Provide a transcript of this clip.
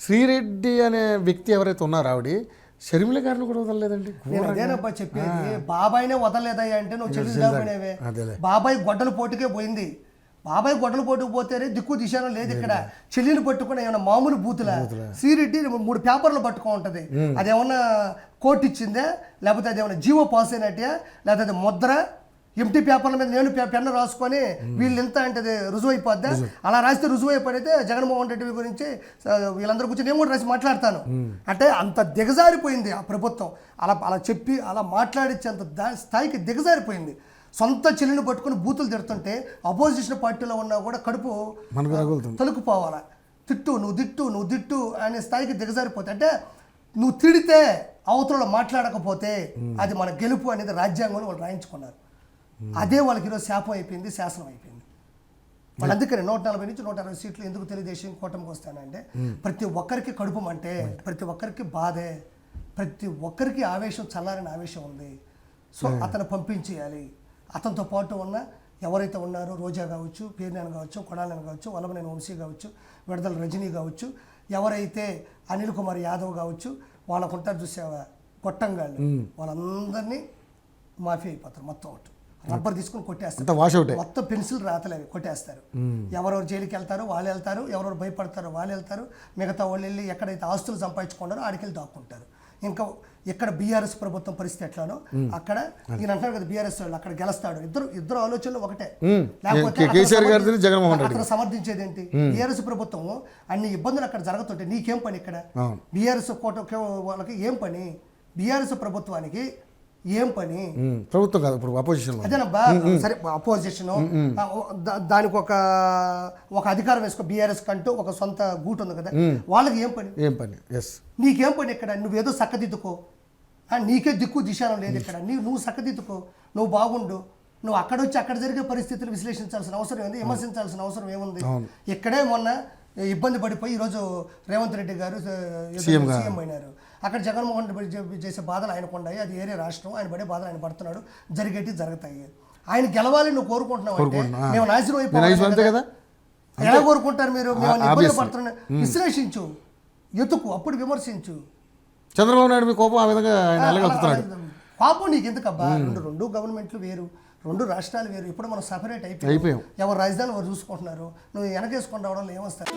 శ్రీరెడ్డి అనే వ్యక్తి ఎవరైతే ఉన్నారో ఆవిడ షర్మిల గారిని కూడా వదలలేదండి. నేను అదేనబ్బా చెప్పేది, బాబాయ్నే వదలలేదయ్యా అంటే నువ్వు చెల్లిపోయినవే. బాబాయ్ గొడ్డల పోటుకే పోయింది. బాబాయ్ గొడ్డల పోటుకు పోతేనే దిక్కు దిశానం లేదు. ఇక్కడ చెల్లిని పట్టుకుని ఏమన్నా మామూలు బూతులా? శ్రీరెడ్డి 3 పేపర్లు పట్టుకో ఉంటుంది. అదేమన్నా కోర్టు ఇచ్చిందే, లేకపోతే అదేమన్నా జీవో పాస్ అయినట్టే, లేకపోతే అది ముద్ర ఎంటీ పేపర్ల మీద నేను పెన్ను రాసుకొని వీళ్ళు ఎంత అంటే అది రుజువు అయిపోద్దా? అలా రాస్తే రుజువు అయిపోయితే జగన్మోహన్ రెడ్డి గురించి వీళ్ళందరూ కూర్చొని నేను కూడా రాసి మాట్లాడతాను అంటే అంత దిగజారిపోయింది ఆ ప్రభుత్వం. అలా చెప్పి అలా మాట్లాడించేంత స్థాయికి దిగజారిపోయింది. సొంత చెల్లిని పట్టుకుని బూతులు తిడుతుంటే అపోజిషన్ పార్టీలో ఉన్నా కూడా కడుపు తలుకుపోవాలా. నువ్వు దిట్టు అనే స్థాయికి దిగజారిపోతే, అంటే నువ్వు తిడితే అవతల మాట్లాడకపోతే అది మన గెలుపు అనేది రాజ్యాంగంలో వాళ్ళు రాయించుకున్నారు. అదే వాళ్ళకి ఈరోజు శాపం అయిపోయింది, శాసనం అయిపోయింది. వాళ్ళు అందుకని 140 నుంచి 160 సీట్లు ఎందుకు తెలుగుదేశం కూటమికి వస్తానంటే ప్రతి ఒక్కరికి కడుపు అంటే, ప్రతి ఒక్కరికి బాధే, ప్రతి ఒక్కరికి ఆవేశం, చల్లారని ఆవేశం ఉంది. సో అతను పంపించేయాలి. అతనితో పాటు ఉన్న ఎవరైతే ఉన్నారో రోజా కావచ్చు, పేర్నాని కావచ్చు, కొడాలని కావచ్చు, వల్లభనేని వంశీ కావచ్చు, విడదల రజనీ కావచ్చు, ఎవరైతే అనిల్ కుమార్ యాదవ్ కావచ్చు, వాళ్ళకు ఉంటారు చూసావా గొట్టంగాళ్ళు, వాళ్ళందరినీ మాఫీ అయిపోతారు. మొత్తం ఒకటి రబ్బర్ తీసుకుని కొట్టేస్తారు. మొత్తం పెన్సిల్ రాతలేవి కొట్టేస్తారు. ఎవరెవరు జైలుకి వెళ్తారో వాళ్ళు వెళ్తారు, ఎవరెవరు భయపడతారో వాళ్ళు వెళ్తారు. మిగతా వాళ్ళు వెళ్ళి ఎక్కడైతే ఆస్తులు సంపాదించుకున్నారో ఆడికెళ్ళి దాక్కుంటారు. ఇంకా ఇక్కడ బీఆర్ఎస్ ప్రభుత్వం పరిస్థితి ఎట్లానో అక్కడ ఈయన అంటారు కదా, బీఆర్ఎస్ వాళ్ళు అక్కడ గెలుస్తాడు. ఇద్దరు ఆలోచనలు ఒకటే. లేకపోతే అతను సమర్థించేది ఏంటి? బీఆర్ఎస్ ప్రభుత్వం అన్ని ఇబ్బందులు అక్కడ జరుగుతుంటే నీకేం పని ఇక్కడ? బీఆర్ఎస్ వాళ్ళకి ఏం పని? బీఆర్ఎస్ ప్రభుత్వానికి ఏం పని? ప్రభుత్వం కాదు, ఇప్పుడు అపోజిషన్. అదేనబ్బా, సరే అపోజిషన్ దానికి ఒక అధికారం వేసుకో. బీఆర్ఎస్ కంటూ ఒక సొంత గూటు ఉంది కదా, వాళ్ళకి ఏం పని? నీకేం పని ఇక్కడ? నువ్వేదో చక్కదిద్దుకో, నీకే దిక్కు దిశానం లేదు ఇక్కడ. నువ్వు చక్కదిద్దుకో, నువ్వు బాగుండు. నువ్వు అక్కడ వచ్చి అక్కడ జరిగే పరిస్థితులు విశ్లేషించాల్సిన అవసరం ఏంది? విమర్శించాల్సిన అవసరం ఏముంది? ఇక్కడే మొన్న ఇబ్బంది పడిపోయి ఈరోజు రేవంత్ రెడ్డి గారు సీఎం అయినారు. అక్కడ జగన్మోహన్ రెడ్డి చేసే బాధలు ఆయనకు ఉన్నాయి. అది వేరే రాష్ట్రం, ఆయన పడే బాధలు ఆయన పడుతున్నాడు. జరిగేటి జరుగుతాయి. ఆయన గెలవాలి నువ్వు కోరుకుంటున్నావు అంటే మేము నాశనం అయిపోయి కదా. ఎలా కోరుకుంటారు మీరు? మేము ఇబ్బంది పడుతున్నా. విశ్లేషించు, ఎతుకు, అప్పుడు విమర్శించు. చంద్రబాబు నాయుడు మీ కోపం ఆ విధంగా పాపం నీకు ఎందుకబ్బా? రెండు గవర్నమెంట్లు వేరు, 2 రాష్ట్రాలు వేరు. ఇప్పుడు మనం సపరేట్ అయిపోయాం. ఎవరు రాజధాని వారు చూసుకుంటున్నారు. నువ్వు వెనకేసుకొని రావడంలో ఏమొస్తారు?